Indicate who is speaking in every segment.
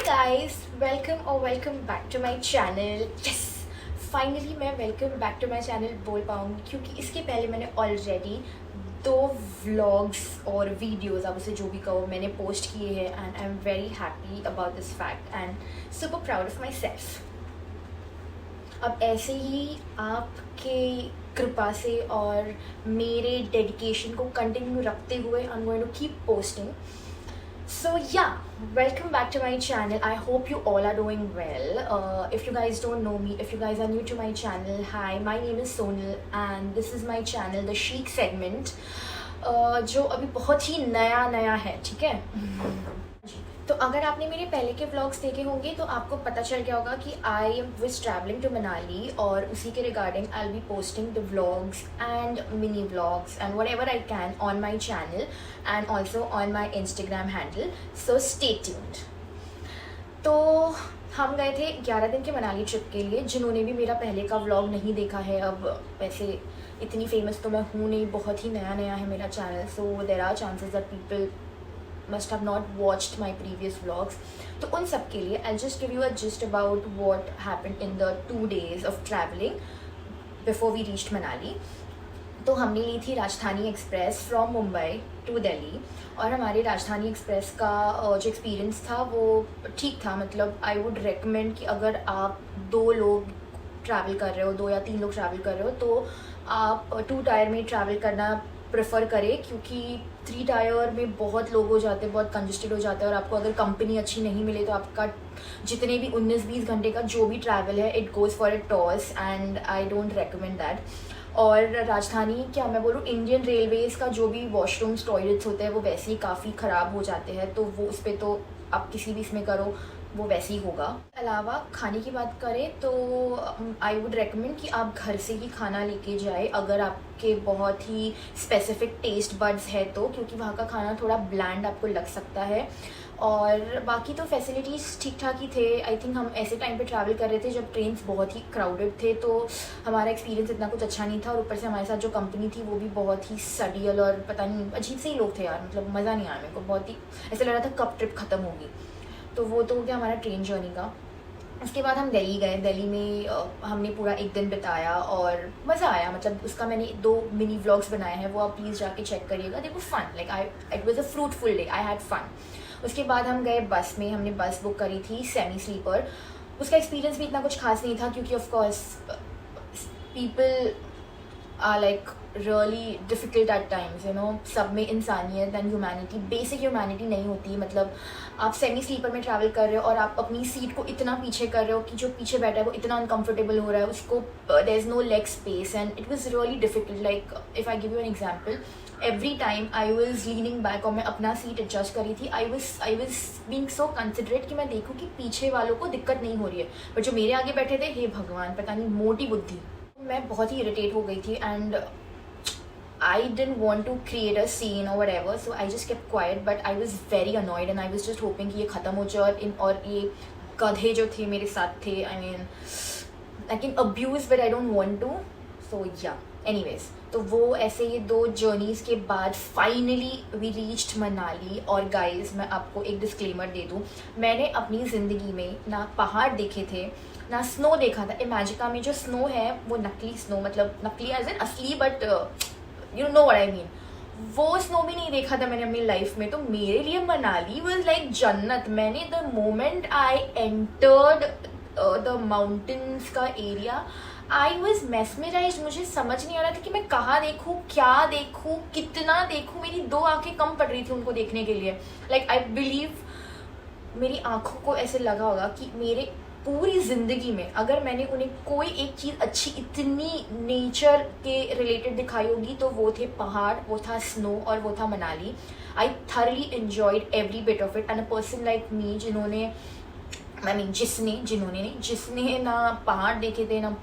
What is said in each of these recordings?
Speaker 1: guys, welcome back to my channel. Yes, finally मैं welcome back to my channel बोल पाऊँगी क्योंकि इसके पहले मैंने ऑलरेडी 2 व्लॉग्स और वीडियोस, आप उसे जो भी कहो, मैंने पोस्ट किए हैं and I am very happy about this fact and super proud of my self. अब ऐसे ही आपके कृपा से और मेरे डेडिकेशन को कंटिन्यू रखते हुए I am going to keep posting. So yeah, welcome back to my channel. I hope you all are doing well. If you guys don't know me, if you guys are new to my channel, hi, my name is Sonal and this is my channel, the Chic segment, जो अभी बहुत ही नया है, ठीक है. तो अगर आपने मेरे पहले के व्लॉग्स देखे होंगे तो आपको पता चल गया होगा कि I was travelling to Manali और उसी के regarding I will be posting the vlogs and mini vlogs and whatever I can on my channel and also on my Instagram handle. So stay tuned. तो हम गए थे 11 दिन के मनाली ट्रिप के लिए. जिन्होंने भी मेरा पहले का व्लॉग नहीं देखा है, अब वैसे इतनी फेमस तो मैं हूँ नहीं, बहुत ही नया है मेरा channel, so there are chances that people must have not watched my previous vlogs. तो उन सब के लिए I'll just give you a gist about what happened in the 2 days of traveling before we reached Manali. तो हमने ली थी Rajdhani Express from Mumbai to Delhi और हमारे राजधानी एक्सप्रेस का जो एक्सपीरियंस था वो ठीक था. मतलब आई वुड रेकमेंड कि अगर आप 2 लोग ट्रैवल कर रहे हो, 2 या 3 लोग ट्रैवल कर रहे हो, तो आप 2 टायर में ट्रैवल करना प्रेफर करें क्योंकि 3 टायर में बहुत लोग हो जाते हैं, बहुत कंजस्टेड हो जाते हैं और आपको अगर कंपनी अच्छी नहीं मिले तो आपका जितने भी 19-20 घंटे का जो भी ट्रैवल है it goes for a toss and I don't recommend that. और राजधानी क्या मैं बोलूँ, इंडियन रेलवेज़ का जो भी वॉशरूम्स टॉयलेट्स होते हैं वो वैसे ही काफ़ी ख़राब हो जाते हैं, तो वो उस पर तो आप किसी भी इसमें करो वो वैसे ही होगा. अलावा खाने की बात करें तो आई वुड रेकमेंड कि आप घर से ही खाना लेके जाए अगर आपके बहुत ही स्पेसिफिक टेस्ट बड्स है तो, क्योंकि वहाँ का खाना थोड़ा ब्लैंड आपको लग सकता है. और बाकी तो फैसिलिटीज़ ठीक ठाक ही थे. आई थिंक हम ऐसे टाइम पे ट्रैवल कर रहे थे जब ट्रेन्स बहुत ही क्राउडेड थे, तो हमारा एक्सपीरियंस इतना कुछ अच्छा नहीं था. और ऊपर से हमारे साथ जो कंपनी थी वो भी बहुत ही सडियल और पता नहीं अजीब से ही लोग थे यार. मतलब मज़ा नहीं आया मेरे को, बहुत ही ऐसा लग रहा था कब ट्रिप ख़त्म होगी. तो वो तो हो गया हमारा ट्रेन जर्नी का. उसके बाद हम दिल्ली गए. दिल्ली में हमने पूरा 1 दिन बिताया और मज़ा आया. मतलब उसका मैंने 2 मिनी व्लॉग्स बनाए हैं, वो आप प्लीज़ जाके चेक करिएगा. देखो fun, like it was a fruitful day, I had fun. उसके बाद हम गए बस में. हमने बस बुक करी थी सेमी स्लीपर. उसका एक्सपीरियंस भी इतना कुछ खास नहीं था क्योंकि of course people are like really difficult at times, you know. सब में इंसानियत एंड ह्यूमैनिटी, बेसिक ह्यूमैनिटी नहीं होती. मतलब आप सेमी स्लीपर में ट्रैवल कर रहे हो और आप अपनी सीट को इतना पीछे कर रहे हो कि जो पीछे बैठा है वो इतना अनकंफर्टेबल हो रहा है, उसको there is no leg space and it was really difficult. Like if I give you an example, every time I was leaning back और मैं अपना सीट एडजस्ट करी थी. I was being so considerate कि मैं देखूँ कि पीछे वालों को दिक्कत नहीं हो रही है, बट जो मेरे आगे बैठे थे, हे भगवान, पता नहीं मोटी बुद्धि. मैं बहुत ही इरिटेट हो गई थी and I didn't want to create a scene or whatever, so I just kept quiet. But I was very annoyed and I was just hoping कि ये ख़त्म हो जाए. और ये गधे जो थे मेरे साथ थे, I mean I can abuse but I don't want to. So yeah. Anyways, तो वो ऐसे ये 2 जर्नीज़ के बाद फाइनली वी रीच्ड मनाली. और गाइज मैं आपको एक डिस्क्लेमर दे दूँ, मैंने अपनी ज़िंदगी में ना पहाड़ देखे थे ना स्नो देखा था. इमेजिका में जो स्नो है वो नकली स्नो, मतलब नकली एज इन असली, but you know what I mean, वो स्नो भी नहीं देखा था मैंने अपनी लाइफ में. तो मेरे लिए मनाली वाज लाइक जन्नत. मैंने the moment I entered the mountains का एरिया, आई वॉज मेस्मराइज्ड. मुझे समझ नहीं आ रहा था कि मैं कहाँ देखूँ, क्या देखूँ, कितना देखूँ. मेरी 2 आंखें कम पड़ रही थी उनको देखने के लिए. लाइक आई बिलीव मेरी आंखों को ऐसे लगा होगा कि मेरे पूरी ज़िंदगी में अगर मैंने उन्हें कोई एक चीज़ अच्छी इतनी नेचर के रिलेटेड दिखाई होगी तो वो थे पहाड़, वो था स्नो और वो था Manali. I thoroughly enjoyed every bit of it. And a person like me जिन्होंने ना पहाड़ देखे थे, ना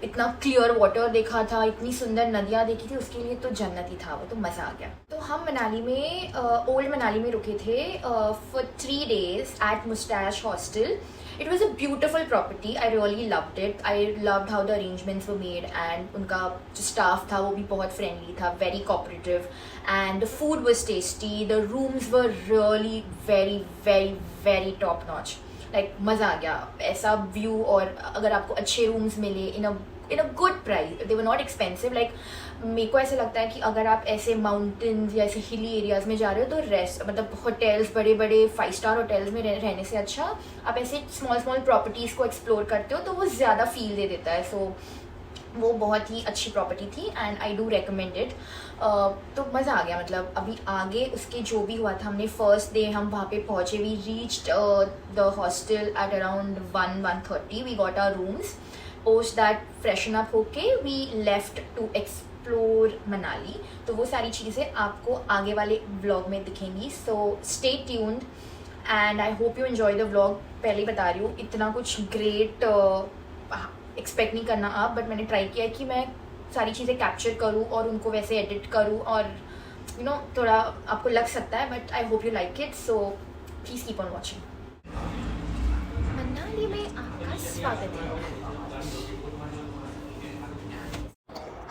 Speaker 1: इतना क्लियर वाटर देखा था, इतनी सुंदर नदियाँ देखी थी, उसके लिए तो जन्नत ही था वो, तो मज़ा आ गया। तो हम मनाली में ओल्ड मनाली में रुके थे for 3 days at moustache hostel. It was a beautiful property. I really loved it. I loved how the arrangements were made and उनका जो staff था वो भी बहुत friendly था, very cooperative, and the food was tasty. The rooms were really very very very top notch. Like मज़ा आ गया, ऐसा view, और अगर आपको अच्छे rooms मिले in a good price, they were not expensive. Like मेरे को ऐसे लगता है कि अगर आप ऐसे माउंटेन्स या ऐसे हिली एरियाज़ में जा रहे हो तो रेस्ट मतलब होटल्स, बड़े बड़े 5 स्टार होटल्स में रहने से अच्छा आप ऐसे स्मॉल प्रॉपर्टीज़ को एक्सप्लोर करते हो तो वो ज़्यादा फील दे देता है. सो वो बहुत ही अच्छी प्रॉपर्टी थी and I do recommend it. तो मज़ा आ गया. मतलब अभी आगे उसके जो भी हुआ था, हमने फर्स्ट डे हम वहाँ पे पहुँचे. We reached the hostel at around 1:30. We got our rooms. Post that freshen up होके we left to explore Manali. तो वो सारी चीज़ें आपको आगे वाले व्लॉग में दिखेंगी. सो stay tuned and I hope you enjoy the vlog. पहले ही बता रही हूँ, इतना कुछ ग्रेट एक्सपेक्ट नहीं करना आप, बट मैंने ट्राई किया है कि मैं सारी चीज़ें कैप्चर करूँ और उनको वैसे एडिट करूँ, और यू नो थोड़ा आपको लग सकता है, but I hope you like it. So please keep on watching. Manali में आपका स्वागत है.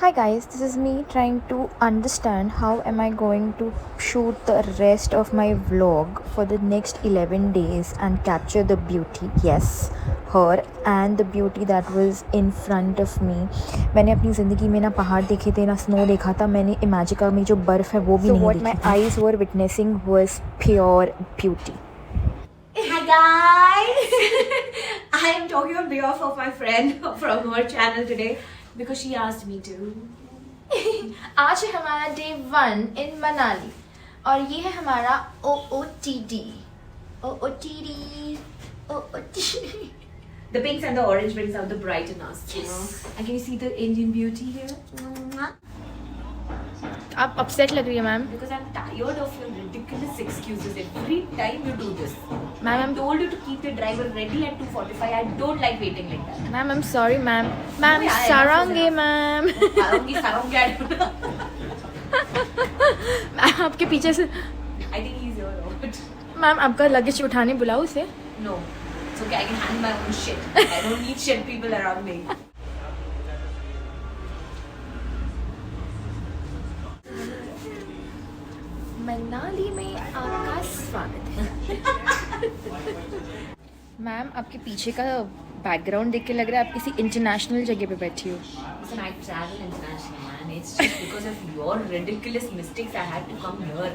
Speaker 1: Hi guys, this is me trying to understand how am I going to shoot the rest of my vlog for the next 11 days and capture the beauty, yes, her, and the beauty that was in front of me. मैंने अपनी ज़िंदगी में ना पहाड़ देखे थे ना snow देखा था. मैंने इमेजिका में जो बर्फ़ है वो भी नहीं देखी. So what my eyes were witnessing was pure beauty.
Speaker 2: Hi guys! I am talking on behalf of my friend from her channel today because she asked me to.
Speaker 1: आज है हमारा डे 1 इन मनाली और ये है हमारा OOTD.
Speaker 2: The pinks and the orange brings out the bright in us, you know. And can you see the Indian beauty here?
Speaker 1: आप upset लग रही है ma'am.
Speaker 2: Because I'm tired of your ridiculous excuses. Every time you do this.
Speaker 1: Ma'am,
Speaker 2: I told you to keep the driver ready at 2:45. I don't like waiting like that.
Speaker 1: Ma'am I am sorry ma'am. Ma'am Sarangi मैम.
Speaker 2: Sarangi.
Speaker 1: Ma'am आपके पीछे से.
Speaker 2: I think he's your robot.
Speaker 1: Ma'am आपका luggage उठाने बुलाओ उसे.
Speaker 2: No. It's okay. I can handle my own shit. I don't need shit people around me.
Speaker 1: Manali में आपका स्वागत है. मैम आपके पीछे का बैकग्राउंड देख के लग रहा है आप किसी इंटरनेशनल जगह पे बैठी हो.
Speaker 2: Listen, I travel internationally, man. It's just because of your ridiculous mistakes I had to come here.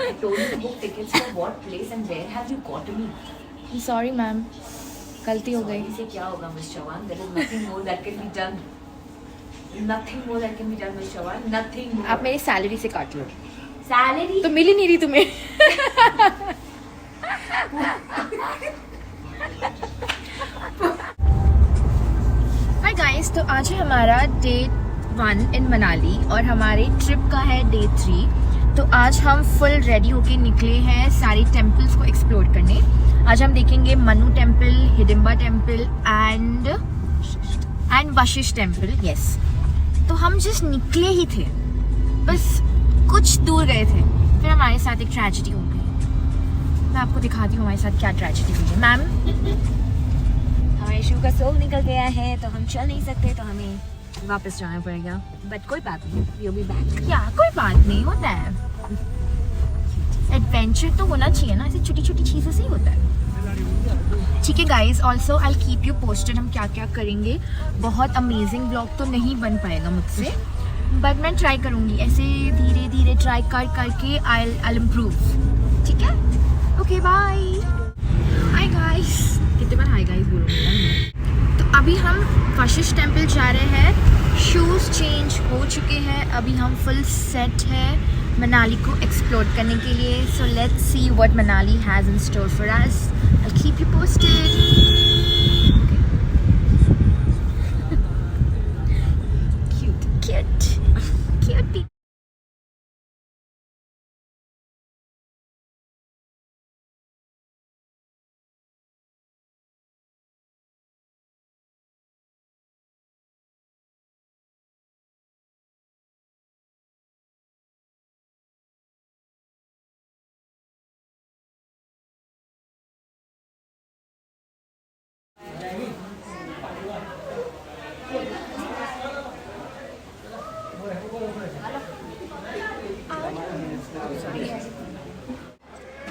Speaker 2: I told you to book tickets for what place and where have you got me?
Speaker 1: Sorry ma'am, गलती हो गई.
Speaker 2: इसे क्या होगा miss Chauhan? There is nothing more that can be done. Nothing more that can be done, Miss Chauhan. Nothing more.
Speaker 1: आप मेरी salary से काट लो.
Speaker 2: सैलरी
Speaker 1: तो मिल ही नहीं रही तुम्हें. हाय गाइस, तो आज है हमारा डे 1 इन मनाली और हमारे ट्रिप का है डे 3. तो आज हम फुल रेडी होके निकले हैं सारे टेम्पल्स को एक्सप्लोर करने. आज हम देखेंगे Manu temple, Hidimba temple and Vashishtha temple. Yes, तो हम जस्ट निकले ही थे, बस कुछ दूर गए थे, फिर हमारे साथ एक ट्रेजेडी हो गई. मैं आपको दिखाती हूँ हमारे साथ क्या ट्रेजेडी हुई है. मैम,
Speaker 2: हमारे शू का सोल निकल गया है तो हम चल नहीं सकते, तो हमें वापस जाना पड़ेगा. बट कोई बात नहीं, वी विल बी बैक.
Speaker 1: क्या कोई बात नहीं, होता है. एडवेंचर तो होना चाहिए ना, ऐसी छोटी छोटी चीज़ों से ही होता है. ठीक है guys, also I keep you posted हम क्या क्या करेंगे. बहुत अमेजिंग ब्लॉग तो नहीं बन पाएगा मुझसे, बट मैं ट्राई करूँगी. ऐसे धीरे धीरे ट्राई करके आई इम्प्रूव. ठीक है, ओके बाय. Hi guys. कितने बार हाय गाइस बोलोगे? तो अभी हम वशिष्ठ टेम्पल जा रहे हैं. शूज़ चेंज हो चुके हैं, अभी हम फुल सेट है मनाली को एक्सप्लोर करने के लिए. So let's see what Manali has in store for us. I keep you posted.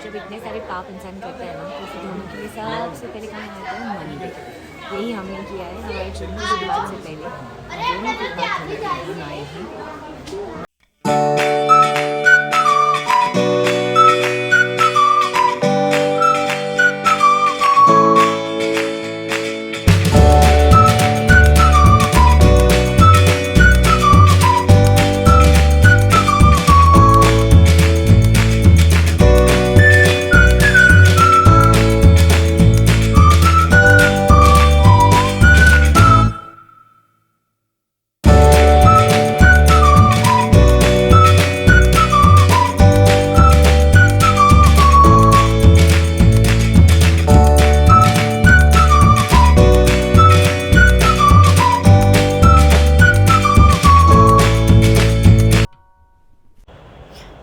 Speaker 2: जब इतने सारे पाप इंसान करते हैं ना तो फिर धोने के लिए सबसे पहले कहाँ आता है मंदिर। यही हमने किया है हमारे जुम्मे की बात से पहले दोनों के बाद हम आए हैं।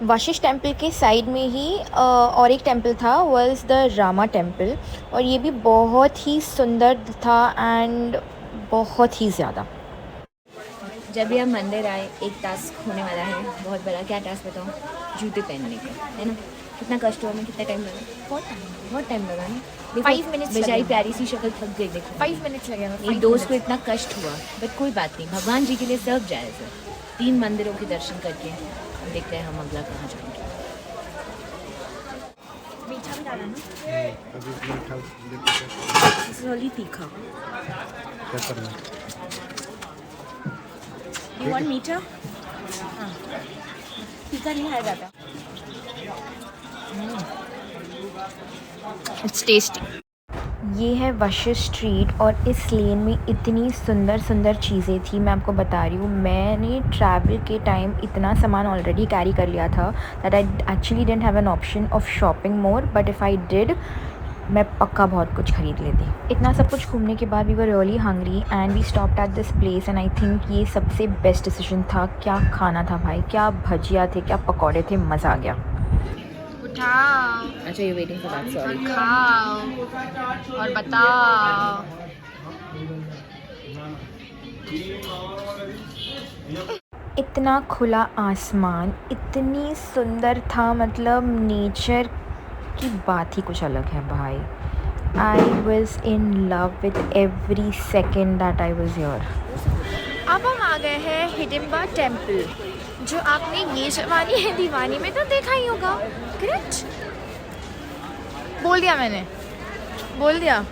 Speaker 1: वशिष्ठ टेम्पल के साइड में ही और एक टेम्पल था, वाज द रामा टेम्पल, और ये भी बहुत ही सुंदर था एंड बहुत ही ज़्यादा।
Speaker 2: जब भी हम मंदिर आए एक टास्क होने वाला है बहुत बड़ा। क्या टास्क बताऊँ? जूते पहनने का, है ना। कितना कष्ट हुआ, हमें कितना टाइम लगा? बहुत टाइम लगा ना।
Speaker 1: 5 मिनट्स
Speaker 2: बेचारी प्यारी सी शक्ल थक गई, देखो
Speaker 1: 5 मिनट्स लगेगा।
Speaker 2: एक दोस्त को इतना कष्ट हुआ, बट कोई बात नहीं, भगवान जी के लिए सब जायज़ है। 3 मंदिरों के दर्शन करके देखते हैं हम अगला कहाँ जाएंगे। मीठा भी डाला ना? थोड़ी तीखा। You want मीठा? हाँ, तीखा नहीं खाया जाता।
Speaker 1: It's tasty. ये है वशिष्ठ स्ट्रीट और इस लेन में इतनी सुंदर सुंदर चीज़ें थी, मैं आपको बता रही हूँ। मैंने ट्रैवल के टाइम इतना सामान ऑलरेडी कैरी कर लिया था that I actually didn't have an option of shopping more, but if I did मैं पक्का बहुत कुछ खरीद लेती। इतना सब कुछ घूमने के बाद we were really hungry and we stopped at this place and I think ये सबसे बेस्ट डिसीजन था। क्या खाना था भाई, क्या भजिया थे, क्या पकौड़े थे, मज़ा आ गया। उठाओ।
Speaker 2: अच्छा, you waiting for that, sorry.
Speaker 1: खाओ और बताओ। इतना खुला आसमान, इतनी सुंदर था, मतलब नेचर की बात ही कुछ अलग है भाई। I was in love with every second that I was here. अब हम आ गए हैं हिडिंबा टेम्पल, जो आपने ये जवानी है दीवानी में तो देखा ही होगा। करेक्ट? बोल दिया मैंने, बोल दिया।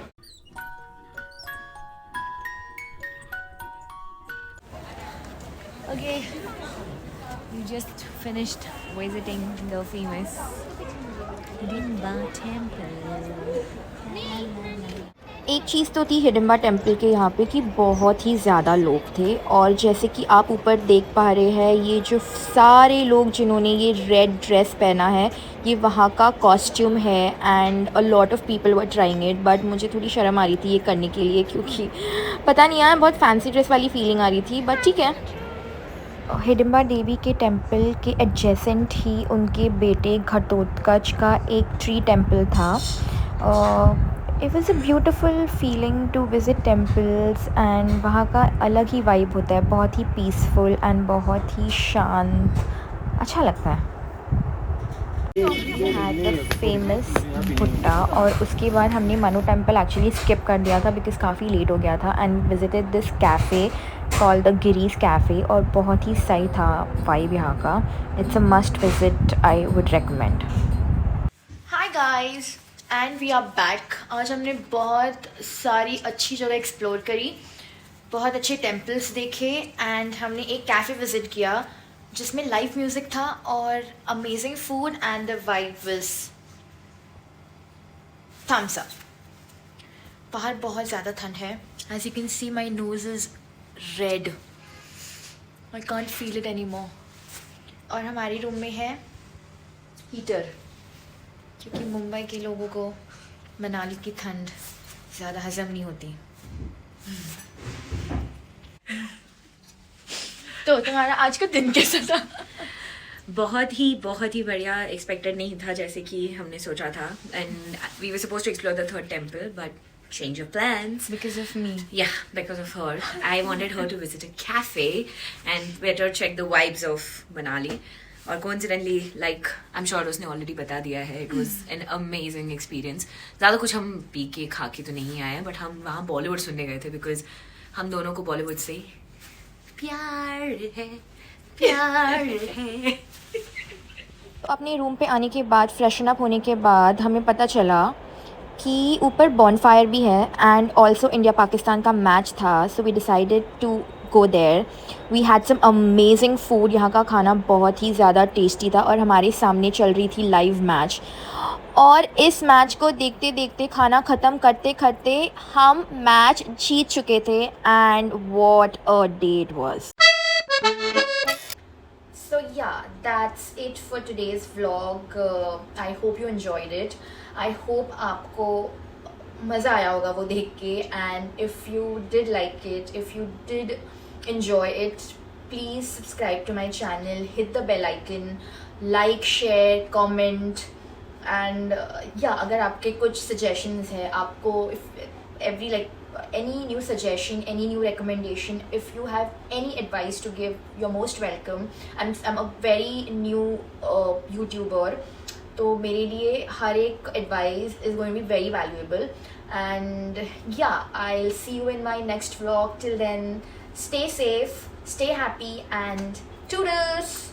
Speaker 2: Okay, you just finished visiting the famous Hidimba Temple.
Speaker 1: एक चीज़ तो थी हिडिंबा टेम्पल के यहाँ पे कि बहुत ही ज़्यादा लोग थे, और जैसे कि आप ऊपर देख पा रहे हैं ये जो सारे लोग जिन्होंने ये रेड ड्रेस पहना है ये वहाँ का कॉस्ट्यूम है and a lot of people were trying it, but मुझे थोड़ी शर्म आ रही थी ये करने के लिए क्योंकि पता नहीं यार बहुत फैंसी ड्रेस वाली फीलिंग आ रही थी, बट ठीक है। हिडिंबा देवी के टेम्पल के एडजेसेंट ही उनके बेटे घटोत्कच का एक ट्री टेम्पल था। It was a beautiful feeling to visit temples and वहाँ का अलग ही वाइब होता है, बहुत ही पीसफुल एंड बहुत ही शांत, अच्छा लगता है। द फेमस भुट्टा, और उसके बाद हमने मनु टेम्पल एक्चुअली स्किप कर दिया था बिकॉज काफ़ी लेट हो गया था and visited this cafe called the Giri's cafe, और बहुत ही सही था वाइब यहाँ का। It's a must visit, I would recommend. Hi guys and we are back. आज हमने बहुत सारी अच्छी जगह एक्सप्लोर करी, बहुत अच्छे टेम्पल्स देखे एंड हमने एक कैफ़े विज़िट किया जिसमें लाइव म्यूज़िक था और amazing food and the vibe was thumbs up. बाहर बहुत ज़्यादा ठंड है, as you can see my nose is red, I can't feel it anymore. और हमारे रूम में है हीटर क्योंकि मुंबई के लोगों को मनाली की ठंड ज़्यादा हज़म नहीं होती। तो तुम्हारा आज का दिन कैसा था?
Speaker 2: बहुत ही बढ़िया। एक्सपेक्टेड नहीं था जैसे कि हमने सोचा था, and we were supposed to explore the third temple, but change of plans.
Speaker 1: Because of me.
Speaker 2: Yeah, because of her. I wanted her to visit a cafe and better check the vibes of Manali. और coincidentally, like, I'm sure उसने already बता दिया है, it was an amazing experience. ज़्यादा कुछ हम P के खा के तो नहीं आए, but हम वहाँ बॉलीवुड सुनने गए थे because हम दोनों को बॉलीवुड से प्यार है, प्यार है.
Speaker 1: तो अपने रूम पे आने के बाद फ्रेशन अप होने के बाद हमें पता चला कि ऊपर बॉनफायर भी है एंड ऑल्सो इंडिया पाकिस्तान का मैच था. So we decided to go there. We had some amazing food. यहाँ का खाना बहुत ही ज़्यादा टेस्टी था और हमारे सामने चल रही थी लाइव मैच. और इस मैच को देखते देखते खाना ख़त्म करते करते हम मैच जीत चुके थे. And what a day it was. So yeah, that's it for today's vlog. I hope you enjoyed it. I hope आपको मज़ा आया होगा वो देख के. And if you did like it, if you did enjoy it, please subscribe to my channel, hit the bell icon, like, share, comment. And yeah, अगर आपके कुछ suggestions है, आपको if every like any new suggestion, any new recommendation, if you have any advice to give, you're most welcome. I'm a very new YouTuber, तो मेरे लिए हर एक advice is going to be very valuable. And yeah, I'll see you in my next vlog. Till then, stay safe, stay happy, and toodles.